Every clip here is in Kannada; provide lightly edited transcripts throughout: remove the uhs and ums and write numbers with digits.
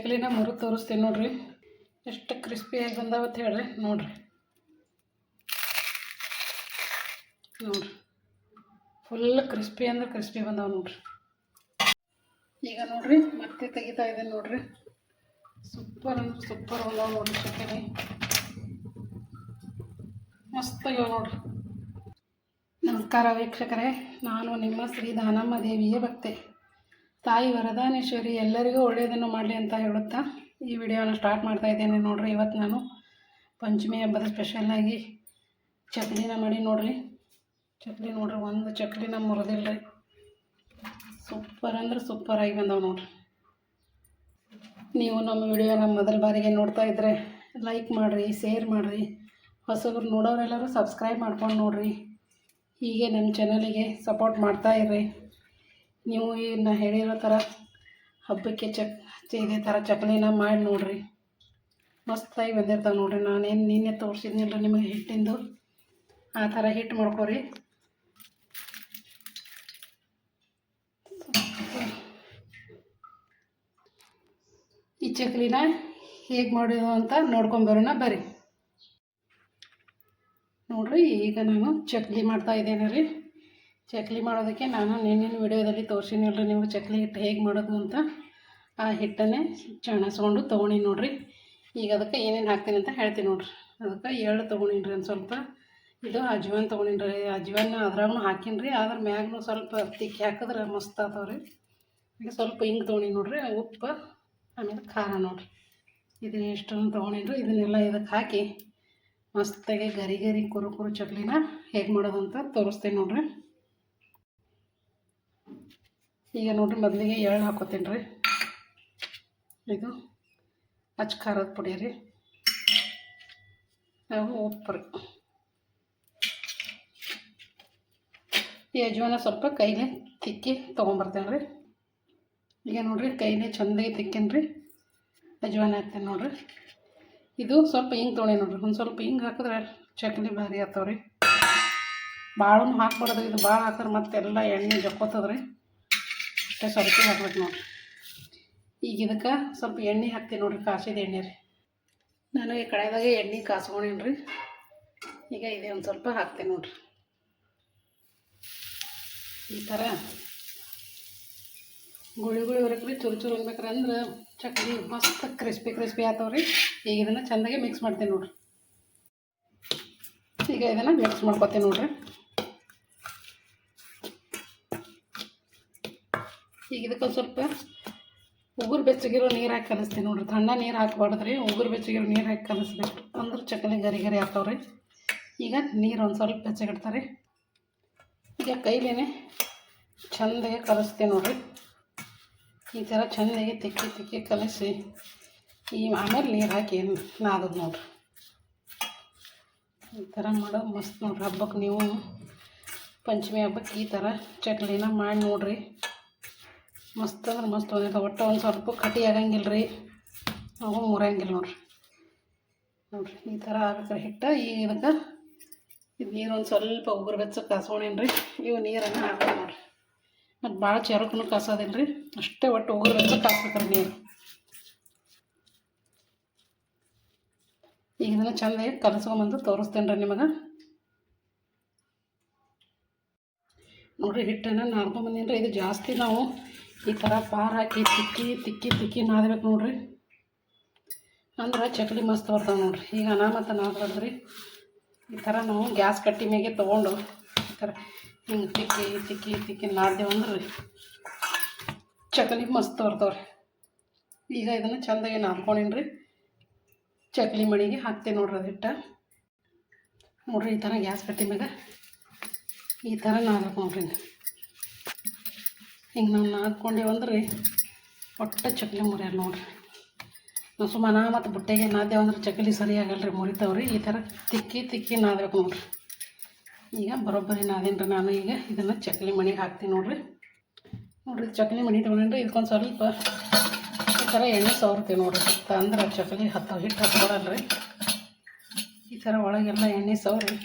ಚಕ್ಲಿನ ಮುರಿದು ತೋರಿಸ್ತೀನಿ ನೋಡಿರಿ. ಎಷ್ಟು ಕ್ರಿಸ್ಪಿಯಾಗಿ ಬಂದಾವತ್ತು ಹೇಳ್ರಿ. ನೋಡಿರಿ ಫುಲ್ ಕ್ರಿಸ್ಪಿ ಅಂದ್ರೆ ಕ್ರಿಸ್ಪಿ ಬಂದಾವ ನೋಡಿರಿ. ಈಗ ನೋಡಿರಿ ಮತ್ತೆ ತೆಗಿತಾ ಇದ್ದೇನೆ ನೋಡಿರಿ. ಸೂಪರ್ ಅಂದ್ರೆ ಸೂಪರ್ ಬಂದಾವ ನೋಡಿರಿ. ಚಕ್ಲಿ ಮಸ್ತಾಗ್ಯಾವ ನೋಡಿರಿ. ನಮಸ್ಕಾರ ವೀಕ್ಷಕರೇ, ನಾನು ನಿಮ್ಮ ಶ್ರೀ ದಾನಮ್ಮ ದೇವಿಯ ಭಕ್ತೆ. ತಾಯಿ ವರದಾನೇಶ್ವರಿ ಎಲ್ಲರಿಗೂ ಒಳ್ಳೆಯದನ್ನು ಮಾಡಲಿ ಅಂತ ಹೇಳುತ್ತಾ ಈ ವಿಡಿಯೋನ ಸ್ಟಾರ್ಟ್ ಮಾಡ್ತಾ ಇದ್ದೇನೆ ನೋಡಿರಿ. ಇವತ್ತು ನಾನು ಪಂಚಮಿ ಹಬ್ಬದ ಸ್ಪೆಷಲ್ಲಾಗಿ ಚಕ್ಲಿನ ಮಾಡಿ ನೋಡಿರಿ. ಚಕ್ಲಿ ನೋಡಿರಿ, ಒಂದು ಚಕ್ಲಿನ ಮುರಿದಿಲ್ಲ ರೀ. ಸೂಪರ್ ಅಂದ್ರೆ ಸೂಪರಾಗಿ ಬಂದಾವೆ ನೋಡಿರಿ. ನೀವು ನಮ್ಮ ವಿಡಿಯೋನ ಮೊದಲ ಬಾರಿಗೆ ನೋಡ್ತಾ ಇದ್ದರೆ ಲೈಕ್ ಮಾಡಿರಿ, ಶೇರ್ ಮಾಡಿರಿ. ಹೊಸಬ್ರು ನೋಡೋರೆಲ್ಲರೂ ಸಬ್ಸ್ಕ್ರೈಬ್ ಮಾಡ್ಕೊಂಡು ನೋಡಿರಿ. ಹೀಗೆ ನಮ್ಮ ಚಾನಲಿಗೆ ಸಪೋರ್ಟ್ ಮಾಡ್ತಾ ಇರ್ರಿ. ನೀವು ನಾ ಹೇಳಿರೋ ಥರ ಹಬ್ಬಕ್ಕೆ ಇದೇ ಥರ ಚಕ್ಲಿನ ಮಾಡಿ ನೋಡಿರಿ. ಮಸ್ತಾಗಿ ಬಂದಿರ್ತಾವೆ ನೋಡಿರಿ. ನಾನೇನು ನಿನ್ನೆ ತೋರಿಸಿದ್ನಿಲ್ಲ ನಿಮಗೆ ಹಿಟ್ಟಿಂದು, ಆ ಥರ ಹಿಟ್ಟು ಮಾಡ್ಕೊರಿ. ಈ ಚಕ್ಲಿನ ಹೇಗೆ ಮಾಡೋದು ಅಂತ ನೋಡ್ಕೊಂಬರೋಣ ಬರ್ರಿ. ನೋಡಿರಿ, ಈಗ ನಾನು ಚಕ್ಲಿ ಮಾಡ್ತಾ ಇದ್ದೇನೆ ರೀ. ಚಕ್ಲಿ ಮಾಡೋದಕ್ಕೆ ನಾನು ನಿನ್ನಿನ ವಿಡಿಯೋದಲ್ಲಿ ತೋರಿಸಿನಿಲ್ಲ ನಿಮಗೆ ಚಕ್ಲಿ ಹಿಟ್ಟು ಹೇಗೆ ಮಾಡೋದು ಅಂತ. ಆ ಹಿಟ್ಟನ್ನೇ ಚಣಸ್ಕೊಂಡು ತೊಗೊಂಡು ನೋಡಿರಿ. ಈಗ ಅದಕ್ಕೆ ಏನೇನು ಹಾಕ್ತೀನಿ ಅಂತ ಹೇಳ್ತೀನಿ ನೋಡಿರಿ. ಅದಕ್ಕೆ ಎಳ್ಳು ತೊಗೊಂಡಿನ್ರಿ, ಒಂದು ಸ್ವಲ್ಪ. ಇದು ಅಜ್ವಾನ್ ತೊಗೊಂಡಿನ್ರಿ. ಅಜ್ವಾನ ಅದ್ರಾಗೂ ಹಾಕಿನ್ರಿ, ಅದ್ರ ಮ್ಯಾಗೂ ಸ್ವಲ್ಪ ತಿಕ್ಕಿ ಹಾಕಿದ್ರೆ ಮಸ್ತ್ ಆಗ್ತಾವ್ರಿ. ಈಗ ಸ್ವಲ್ಪ ಹಿಂಗೆ ತೊಗೊಂಡಿನಿ ನೋಡಿರಿ. ಉಪ್ಪು, ಆಮೇಲೆ ಖಾರ ನೋಡಿರಿ. ಇದು ಎಷ್ಟನ್ನು ತೊಗೊಂಡಿನ್ರಿ. ಇದನ್ನೆಲ್ಲ ಇದಕ್ಕೆ ಹಾಕಿ ಮಸ್ತಾಗಿ ಗರಿ ಗರಿ ಕುರು ಚಕ್ಲಿನ ಹೇಗೆ ಮಾಡೋದು ಅಂತ ತೋರಿಸ್ತೀನಿ ನೋಡಿರಿ. ಈಗ ನೋಡಿರಿ, ಮೊದಲಿಗೆ ಎಳ್ಳು ಹಾಕೋತೀನಿ ರೀ. ಇದು ಅಚ್ಚ ಖಾರದ ಪುಡಿ ರೀ. ನಾವು ಉಪ್ಪು ರೀ. ಈ ಅಜ್ವಾನ ಸ್ವಲ್ಪ ಕೈಲೇ ತಿಕ್ಕಿ ತೊಗೊಂಬರ್ತೇನೆ ರೀ. ಈಗ ನೋಡಿರಿ, ಕೈಲೇ ಚೆಂದಾಗಿ ತಿಕ್ಕೇನಿ ರೀ. ಅಜ್ವಾನ ಹಾಕ್ತೇನೆ ನೋಡಿರಿ. ಇದು ಸ್ವಲ್ಪ ಹಿಂಗೆ ತೊಗೊಂಡು ನೋಡಿರಿ. ಒಂದು ಸ್ವಲ್ಪ ಹಿಂಗೆ ಹಾಕಿದ್ರೆ ಚಕ್ಲಿ ಭಾರಿ ಆಗ್ತಾವ್ರಿ. ಭಾಳೂ ಹಾಕ್ಬಾರ್ದು. ಇದು ಭಾಳ ಹಾಕಿದ್ರೆ ಮತ್ತೆಲ್ಲ ಎಣ್ಣೆ ಜಕ್ಕೋತದ್ರಿ. ಅಷ್ಟೇ ಸ್ವಲ್ಪ ಹಾಕ್ಬೇಕು ನೋಡಿರಿ. ಈಗ ಇದಕ್ಕೆ ಸ್ವಲ್ಪ ಎಣ್ಣೆ ಹಾಕ್ತೀನಿ ನೋಡಿರಿ. ಕಾಸಿದ ಎಣ್ಣೆ ರೀ. ನಾನು ಈ ಕಡೆದಾಗೆ ಎಣ್ಣೆ ಕಾಸ್ಕೊಂಡೇನಿ ರೀ. ಈಗ ಇದೇ ಒಂದು ಸ್ವಲ್ಪ ಹಾಕ್ತೀನಿ ನೋಡಿರಿ. ಈ ಥರ ಗುಳಿ ಹೊರಕ್ರಿ, ಚೂರು ಅನ್ಬೇಕ್ರಿ. ಅಂದ್ರೆ ಚಕ್ಲಿ ಮಸ್ತ್ ಕ್ರಿಸ್ಪಿ ಆಗ್ತಾವ್ರಿ. ಈಗ ಇದನ್ನು ಚೆಂದಾಗಿ ಮಿಕ್ಸ್ ಮಾಡ್ತೀನಿ ನೋಡಿರಿ. ಈಗ ಇದನ್ನು ಮಿಕ್ಸ್ ಮಾಡ್ಕೊತೀನಿ ನೋಡಿರಿ. ಈಗ ಇದಕ್ಕೊಂದು ಸ್ವಲ್ಪ ಉಗುರು ಬೆಚ್ಚಗಿರೋ ನೀರು ಹಾಕಿ ಕಲಿಸ್ತೀನಿ ನೋಡಿರಿ. ತಣ್ಣ ನೀರು ಹಾಕ್ಬಾರ್ದ್ರಿ, ಉಗುರು ಬೆಚ್ಚಗಿರೋ ನೀರು ಹಾಕಿ ಕಲಿಸ್ಬೇಕು. ಅಂದ್ರೆ ಚಕ್ಲಿ ಗರಿ ಗರಿ ಆಗ್ತಾವ್ರಿ. ಈಗ ನೀರು ಒಂದು ಸ್ವಲ್ಪ ಬೆಚ್ಚಗಿಡ್ತಾರೆ. ಈಗ ಕೈಲೇ ಚೆಂದಾಗಿ ಕಲಿಸ್ತೀನಿ ನೋಡಿರಿ. ಈ ಥರ ಚೆಂದಾಗಿ ತಿಕ್ಕಿ ಕಲಿಸಿ ಆಮೇಲೆ ನೀರು ಹಾಕಿ ನಾದೋದು ನೋಡಿರಿ. ಈ ಥರ ಮಾಡೋದು ಮಸ್ತ್ ನೋಡಿರಿ. ಹಬ್ಬಕ್ಕೆ ನೀವು ಪಂಚಮಿ ಹಬ್ಬಕ್ಕೆ ಈ ಥರ ಚಕ್ಲಿನ ಮಾಡಿ ನೋಡಿರಿ. ಮಸ್ತ್ ಅಂದ್ರೆ ಮಸ್ತ್ ಬಂದಿದೆ. ಒಟ್ಟು ಒಂದು ಸ್ವಲ್ಪ ಕಟಿ ಆಗಂಗಿಲ್ಲ ರೀ, ನಾವು ಮುರಂಗಿಲ್ಲ ನೋಡಿರಿ. ಈ ಥರ ಆಗ್ಬೇಕು ಹಿಟ್ಟು. ಈಗ ಇದಕ್ಕೆ ಇದು ನೀರು ಒಂದು ಸ್ವಲ್ಪ ಉಗುರು ಬೆಚ್ಚಗೆ ಕಾಸ್ಕೊಂಡೇನಿ ರೀ. ಇವು ನೀರನ್ನು ಹಾಕ್ಬೇಕು ನೋಡಿರಿ. ಮತ್ತು ಭಾಳ ಚೆರಕೂ ಕಾಸೋದಿಲ್ಲ ರೀ, ಅಷ್ಟೇ ಒಟ್ಟು ಉಗುರು ಬೆಚ್ಚಗೆ ಕಾಸ್ಬೇಕ್ರಿ ನೀರು. ಈಗ ಇದನ್ನು ಚೆಂದಾಗಿ ಕಲಸ್ಕೊಂಬಂದು ತೋರಿಸ್ತೇನೆ ರೀ ನಿಮಗೆ. ನೋಡಿರಿ, ಹಿಟ್ಟನ್ನು ನಾದ್ಕೊಂಬಂದೀನಿ ರೀ. ಇದು ಜಾಸ್ತಿ ನಾವು ಈ ಥರ ಪಾರು ಹಾಕಿ ತಿಕ್ಕಿ ನಾದಬೇಕು ನೋಡಿರಿ. ಅಂದ್ರೆ ಚಕ್ಲಿ ಮಸ್ತ್ ಬರ್ತಾವೆ ನೋಡಿರಿ. ಈಗ ಅನಾಮತ್ತ ನಾದ್ಬಾರ್ದ್ರಿ. ಈ ಥರ ನಾವು ಗ್ಯಾಸ್ ಕಟ್ಟಿ ಮೇಗೆ ತೊಗೊಂಡು ಈ ಥರ ಹಿಂಗೆ ತಿಕ್ಕಿ ನಾದ್ದೇವು ಅಂದ್ರೆ ಚಕ್ಲಿ ಮಸ್ತ್ ಬರ್ತಾವ್ರಿ. ಈಗ ಇದನ್ನು ಚೆಂದಾಗಿ ನಾದ್ಕೊಂಡೀನಿ ರೀ. ಚಕ್ಲಿ ಮಣಿಗೆ ಹಾಕ್ತೀನಿ ನೋಡ್ರಿ ಅದು ಹಿಟ್ಟು. ನೋಡಿರಿ, ಈ ಥರ ಗ್ಯಾಸ್ ಕಟ್ಟಿ ಮ್ಯಾಗ ಈ ಥರ ನಾದಬೇಕು ನೋಡ್ರಿ. ಹಿಂಗೆ ನಾವು ನಾದ್ಕೊಂಡೇವಂದ್ರೆ ಒಟ್ಟು ಚಕ್ಲಿ ಮುರಿಯಲ್ಲ ನೋಡಿರಿ. ನಾವು ಸುಮ್ಮನೆ ಮತ್ತು ಬುಟ್ಟೆಗೆ ನಾದ್ದೇವಂದ್ರೆ ಚಕ್ಲಿ ಸರಿಯಾಗಲ್ಲ ರೀ, ಮುರಿತಾವ್ರಿ. ಈ ಥರ ತಿಕ್ಕಿ ನಾದಬೇಕು ನೋಡಿರಿ. ಈಗ ಬರೋಬ್ಬರಿ ನಾದೇನು ರೀ. ನಾನು ಈಗ ಇದನ್ನು ಚಕ್ಲಿ ಮಣಿಗೆ ಹಾಕ್ತೀನಿ ನೋಡಿರಿ. ಚಕ್ಲಿ ಮಣಿ ತೊಗೊಂಡ್ರಿ. ಇದಕ್ಕೊಂದು ಸ್ವಲ್ಪ ಈ ಥರ ಎಣ್ಣೆ ಸವರ್ತೀವಿ ನೋಡಿರಿ. ಅಂದ್ರೆ ಚಕ್ಲಿ ಹಿಟ್ಟು ಹತ್ಕೊಡಲ್ಲ ರೀ. ಈ ಥರ ಒಳಗೆಲ್ಲ ಎಣ್ಣೆ ಸವರಿ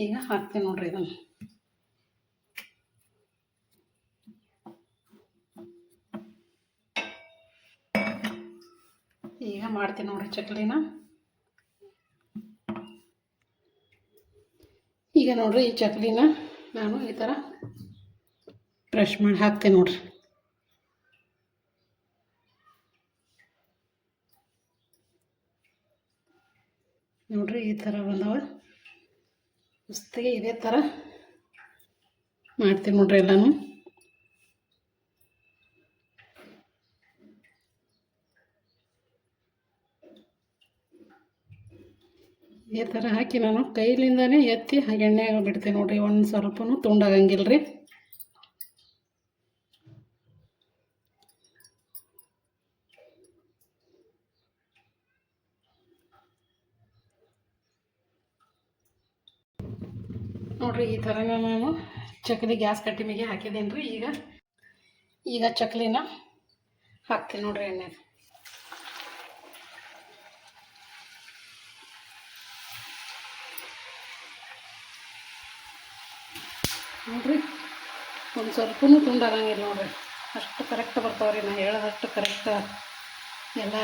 ಈಗ ಹಾಕ್ತೀನಿ ನೋಡಿರಿ ಇದನ್ನು. ಈಗ ಮಾಡ್ತೀನಿ ನೋಡಿರಿ ಚಕ್ಲಿನ. ಈಗ ನೋಡಿರಿ ಈ ಚಕ್ಲಿನ ನಾನು ಈ ಥರ ಬ್ರಷ್ ಮಾಡಿ ಹಾಕ್ತೀನಿ ನೋಡಿರಿ. ನೋಡಿರಿ ಈ ಥರ ಬಂದವ. ಮಸ್ತಿಗೆ ಇದೇ ಥರ ಮಾಡ್ತೀನಿ ನೋಡಿರಿ ಎಲ್ಲನೂ. ಇದೇ ಥರ ಹಾಕಿ ನಾನು ಕೈಲಿಂದನೇ ಎತ್ತಿ ಎಣ್ಣೆಗೆ ಬಿಡ್ತೀನಿ ನೋಡಿರಿ. ಒಂದು ಸ್ವಲ್ಪನೂ ತುಂಡಾಗಂಗಿಲ್ಲ ರೀ. ನೋಡಿರಿ ಈ ಥರ ನಾನು ಚಕ್ಲಿ ಗ್ಯಾಸ್ ಕಟ್ಟಿ ಮೇಲೆ ಹಾಕಿದ್ದೀನಿ ರೀ. ಈಗ ಚಕ್ಲಿನ ಹಾಕ್ತೀನಿ ನೋಡಿರಿ ಎಣ್ಣೆಗೆ. ನೋಡಿರಿ ಒಂದು ಸ್ವಲ್ಪನೂ ತುಂಡಾಗಂಗಿಲ್ಲ ನೋಡಿರಿ. ಅಷ್ಟು ಕರೆಕ್ಟ್ ಬರ್ತಾವೆ ರೀ. ನಾನು ಹೇಳೋದಷ್ಟು ಕರೆಕ್ಟ್ ಎಲ್ಲ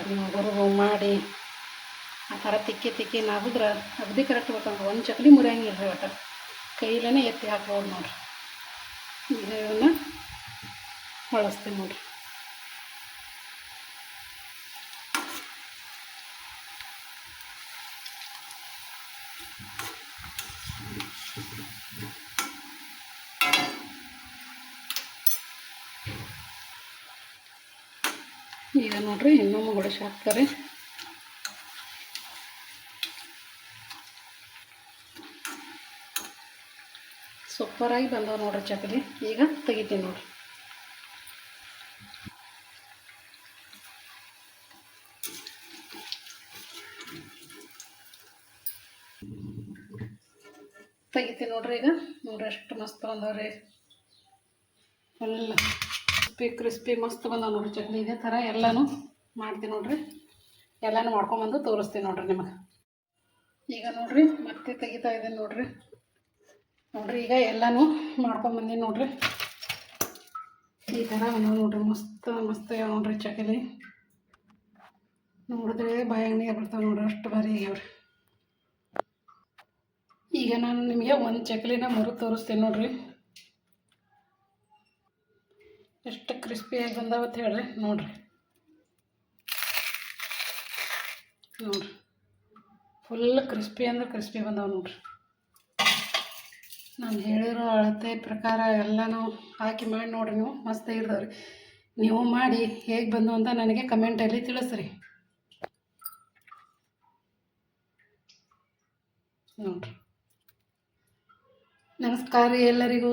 ನೀವು ಹುರಿದು ಮಾಡಿ ಆ ಥರ ತಿಕ್ಕಿ ನಾದಿದ್ರೆ ಅಗದಿ ಕರೆಕ್ಟ್ ಬರ್ತಾವೆ. ಒಂದು ಚಕ್ಲಿ ಮುರಿಯಂಗಿಲ್ಲ ರೀ. ಒಟ್ಟು ಕೈಲೇ ಎತ್ತಿ ಹಾಕ್ಬೋದು ನೋಡಿರಿ. ಈಗ ಇವನ್ನ ಬಳಸ್ತೀನಿ ನೋಡಿರಿ. ಈಗ ನೋಡಿರಿ ಇನ್ನೊಮ್ಮೆ ಹೊಡಿಸಿ ಹಾಕ್ತಾರೆ. ಸೂಪರಾಗಿ ಬಂದವು ನೋಡಿರಿ ಚಕ್ಲಿ. ಈಗ ತೆಗಿತೀನಿ ನೋಡಿರಿ. ತೆಗಿತೀನಿ ನೋಡಿರಿ. ಈಗ ನೋಡಿರಿ ಎಷ್ಟು ಮಸ್ತ್ ಬಂದವ್ರಿ. ಫುಲ್ ಕ್ರಿಸ್ಪಿ ಮಸ್ತ್ ಬಂದವ ನೋಡಿರಿ ಚಟ್ನಿ. ಇದೇ ಥರ ಎಲ್ಲನೂ ಮಾಡ್ತೀನಿ ನೋಡಿರಿ. ಎಲ್ಲನೂ ಮಾಡ್ಕೊಂಬಂದು ತೋರಿಸ್ತೀನಿ ನೋಡಿರಿ ನಿಮಗೆ. ಈಗ ನೋಡಿರಿ ಮತ್ತೆ ತೆಗಿತಾ ಇದ್ದೀನಿ ನೋಡಿರಿ. ಈಗ ಎಲ್ಲನೂ ಮಾಡ್ಕೊಂಬಂದೀನಿ ನೋಡಿರಿ. ಈ ಥರ ನೋಡಿರಿ ಮಸ್ತ್ ನೋಡಿರಿ ಚಕಲಿ. ನೋಡಿದ್ರೆ ಬಾಯಾಗ ನೀರು ಬರ್ತಾವೆ ನೋಡಿರಿ. ಅಷ್ಟು ಭಾರಿ ಆಗ್ಯಾವ್ರಿ. ಈಗ ನಾನು ನಿಮಗೆ ಒಂದು ಚಕಲಿನ ಮುರಿದು ತೋರಿಸ್ತೀನಿ ನೋಡಿರಿ. ಎಷ್ಟು ಕ್ರಿಸ್ಪಿಯಾಗಿ ಬಂದಾವತ್ತು ಹೇಳ್ರಿ. ನೋಡಿರಿ ಫುಲ್ ಕ್ರಿಸ್ಪಿ ಅಂದ್ರೆ ಕ್ರಿಸ್ಪಿ ಬಂದಾವೆ ನೋಡಿರಿ. ನಾನು ಹೇಳಿರೋ ಅಳತೆ ಪ್ರಕಾರ ಎಲ್ಲನೂ ಹಾಕಿ ಮಾಡಿ ನೋಡಿರಿ. ನೀವು ಮಸ್ತ್ ಇರ್ತಾವ್ರಿ. ನೀವು ಮಾಡಿ ಹೇಗೆ ಬಂದು ಅಂತ ನನಗೆ ಕಮೆಂಟಲ್ಲಿ ತಿಳಿಸ್ರಿ ನೋಡಿರಿ. ನಮಸ್ಕಾರ ಎಲ್ಲರಿಗೂ.